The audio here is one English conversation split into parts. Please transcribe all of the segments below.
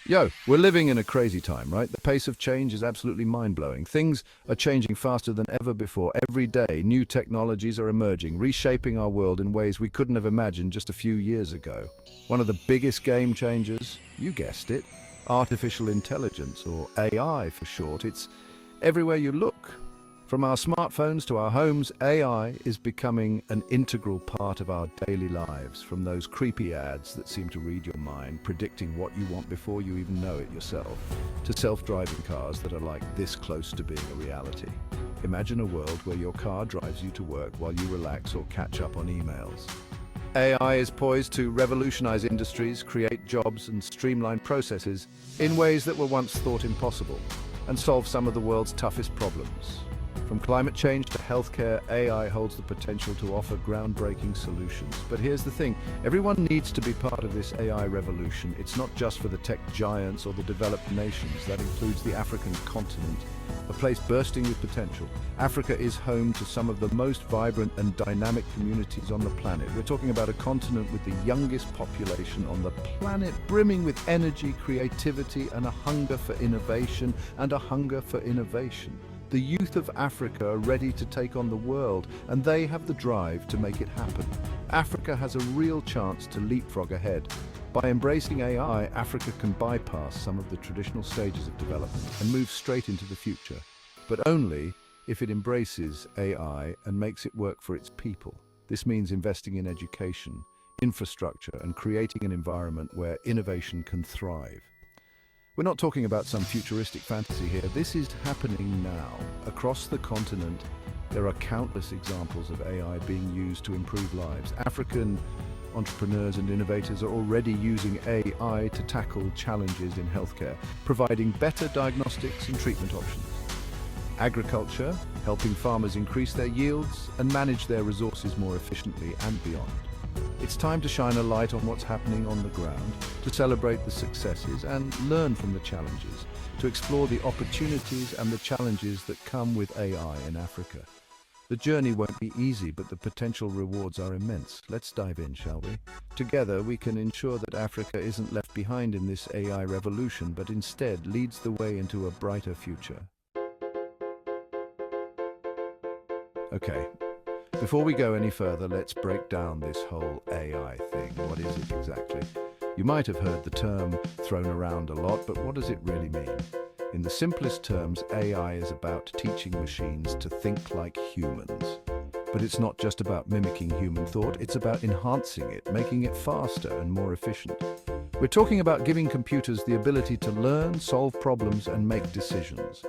Yo, we're living in a crazy time, right? The pace of change is absolutely mind-blowing. Things are changing faster than ever before. Every day, new technologies are emerging, reshaping our world in ways we couldn't have imagined just a few years ago. One of the biggest game changers, you guessed it, artificial intelligence, or AI for short. It's everywhere you look. From our smartphones to our homes, AI is becoming an integral part of our daily lives, from those creepy ads that seem to read your mind, predicting what you want before you even know it yourself, to self-driving cars that are like this close to being a reality. Imagine a world where your car drives you to work while you relax or catch up on emails. AI is poised to revolutionize industries, create jobs, and streamline processes in ways that were once thought impossible, and solve some of the world's toughest problems. From climate change to healthcare, AI holds the potential to offer groundbreaking solutions. But here's the thing, everyone needs to be part of this AI revolution. It's not just for the tech giants or the developed nations. That includes the African continent, a place bursting with potential. Africa is home to some of the most vibrant and dynamic communities on the planet. We're talking about a continent with the youngest population on the planet, brimming with energy, creativity, and a hunger for innovation, The youth of Africa are ready to take on the world, and they have the drive to make it happen. Africa has a real chance to leapfrog ahead. By embracing AI, Africa can bypass some of the traditional stages of development and move straight into the future, but only if it embraces AI and makes it work for its people. This means investing in education, infrastructure, and creating an environment where innovation can thrive. We're not talking about some futuristic fantasy here. This is happening now. Across the continent, there are countless examples of AI being used to improve lives. African entrepreneurs and innovators are already using AI to tackle challenges in healthcare, providing better diagnostics and treatment options. Agriculture, helping farmers increase their yields and manage their resources more efficiently and beyond. It's time to shine a light on what's happening on the ground, to celebrate the successes and learn from the challenges, to explore the opportunities and the challenges that come with AI in Africa. The journey won't be easy, but the potential rewards are immense. Let's dive in, shall we? Together, we can ensure that Africa isn't left behind in this AI revolution, but instead leads the way into a brighter future. Okay. Before we go any further, let's break down this whole AI thing. What is it exactly? You might have heard the term thrown around a lot, but what does it really mean? In the simplest terms, AI is about teaching machines to think like humans. But it's not just about mimicking human thought, it's about enhancing it, making it faster and more efficient. We're talking about giving computers the ability to learn, solve problems, and make decisions.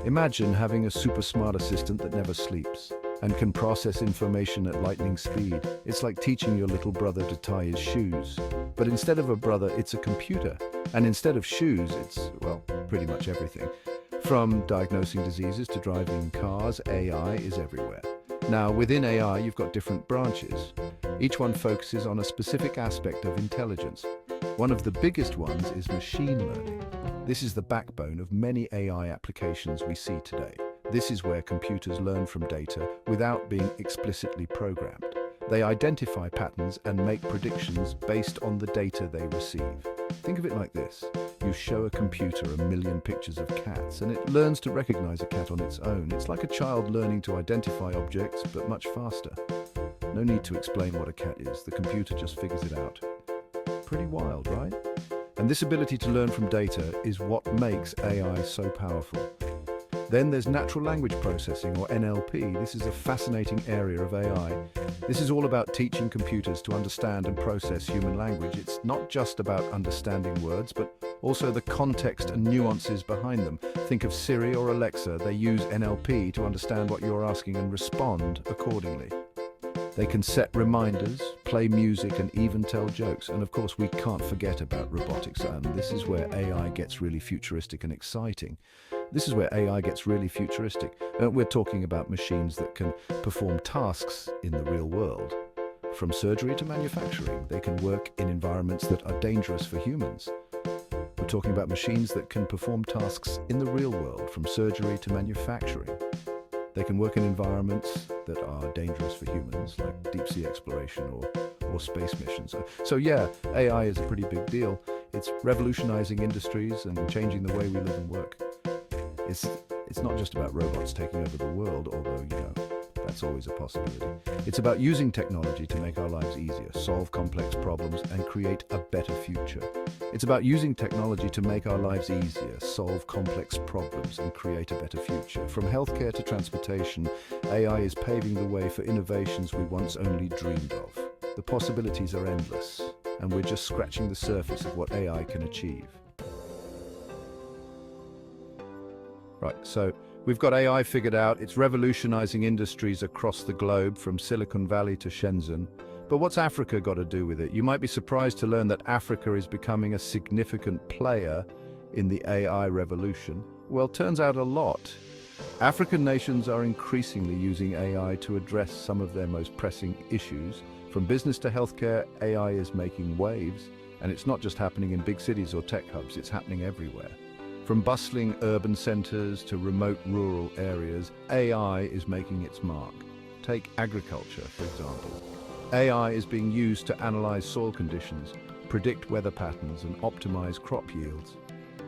Imagine having a super smart assistant that never sleeps and can process information at lightning speed. It's like teaching your little brother to tie his shoes. But instead of a brother, it's a computer. And instead of shoes, it's, well, pretty much everything. From diagnosing diseases to driving cars, AI is everywhere. Now, within AI, you've got different branches. Each one focuses on a specific aspect of intelligence. One of the biggest ones is machine learning. This is the backbone of many AI applications we see today. This is where computers learn from data without being explicitly programmed. They identify patterns and make predictions based on the data they receive. Think of it like this. You show a computer a million pictures of cats and it learns to recognize a cat on its own. It's like a child learning to identify objects, but much faster. No need to explain what a cat is. The computer just figures it out. Pretty wild, right? And this ability to learn from data is what makes AI so powerful. Then there's natural language processing, or NLP. This is a fascinating area of AI. This is all about teaching computers to understand and process human language. It's not just about understanding words, but also the context and nuances behind them. Think of Siri or Alexa. They use NLP to understand what you're asking and respond accordingly. They can set reminders, play music, and even tell jokes. And of course, we can't forget about robotics. And this is where AI gets really futuristic and exciting. We're talking about machines that can perform tasks in the real world. From surgery to manufacturing, they can work in environments that are dangerous for humans. We're talking about machines that can perform tasks in the real world, from surgery to manufacturing. They can work in environments that are dangerous for humans, like deep sea exploration or space missions. So yeah, AI is a pretty big deal. It's revolutionizing industries and changing the way we live and work. It's, it's not just about robots taking over the world, although, that's always a possibility. It's about using technology to make our lives easier, solve complex problems, and create a better future. It's about using technology to make our lives easier, solve complex problems, and create a better future. From healthcare to transportation, AI is paving the way for innovations we once only dreamed of. The possibilities are endless, and we're just scratching the surface of what AI can achieve. Right, so we've got AI figured out. It's revolutionizing industries across the globe, from Silicon Valley to Shenzhen. But what's Africa got to do with it? You might be surprised to learn that Africa is becoming a significant player in the AI revolution. Well, turns out a lot. African nations are increasingly using AI to address some of their most pressing issues. From business to healthcare, AI is making waves, and it's not just happening in big cities or tech hubs, it's happening everywhere. From bustling urban centers to remote rural areas, AI is making its mark. Take agriculture, for example. AI is being used to analyze soil conditions, predict weather patterns, and optimize crop yields.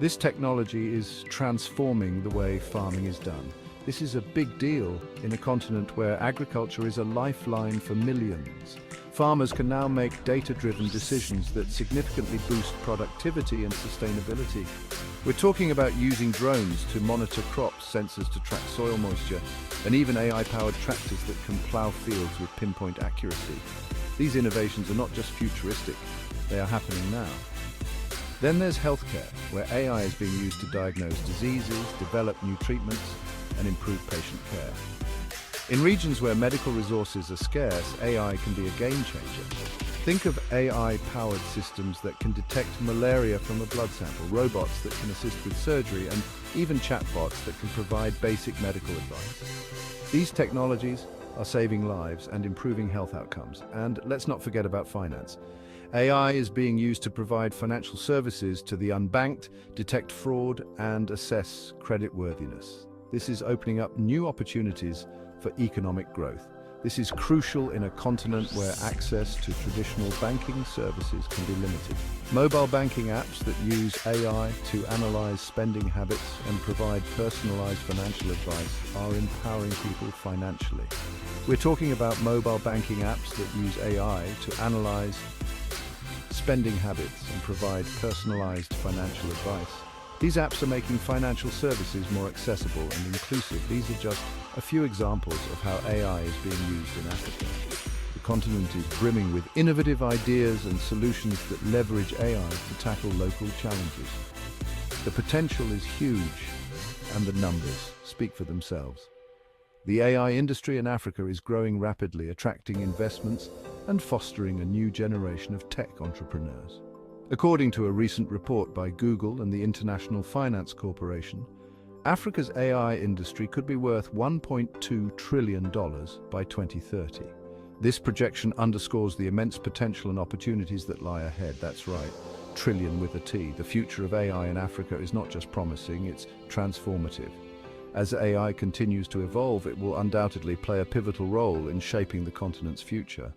This technology is transforming the way farming is done. This is a big deal in a continent where agriculture is a lifeline for millions. Farmers can now make data-driven decisions that significantly boost productivity and sustainability. We're talking about using drones to monitor crops, sensors to track soil moisture, and even AI-powered tractors that can plow fields with pinpoint accuracy. These innovations are not just futuristic, they are happening now. Then there's healthcare, where AI is being used to diagnose diseases, develop new treatments, and improve patient care. In regions where medical resources are scarce, AI can be a game changer. Think of AI-powered systems that can detect malaria from a blood sample, robots that can assist with surgery, and even chatbots that can provide basic medical advice. These technologies are saving lives and improving health outcomes. And let's not forget about finance. AI is being used to provide financial services to the unbanked, detect fraud, and assess creditworthiness. This is opening up new opportunities for economic growth. This is crucial in a continent where access to traditional banking services can be limited. Mobile banking apps that use AI to analyze spending habits and provide personalized financial advice are empowering people financially. We're talking about mobile banking apps that use AI to analyze spending habits and provide personalized financial advice. These apps are making financial services more accessible and inclusive. These are just a few examples of how AI is being used in Africa. The continent is brimming with innovative ideas and solutions that leverage AI to tackle local challenges. The potential is huge, and the numbers speak for themselves. The AI industry in Africa is growing rapidly, attracting investments and fostering a new generation of tech entrepreneurs. According to a recent report by Google and the International Finance Corporation, Africa's AI industry could be worth $1.2 trillion by 2030. This projection underscores the immense potential and opportunities that lie ahead. That's right, trillion with a T. The future of AI in Africa is not just promising, it's transformative. As AI continues to evolve, it will undoubtedly play a pivotal role in shaping the continent's future.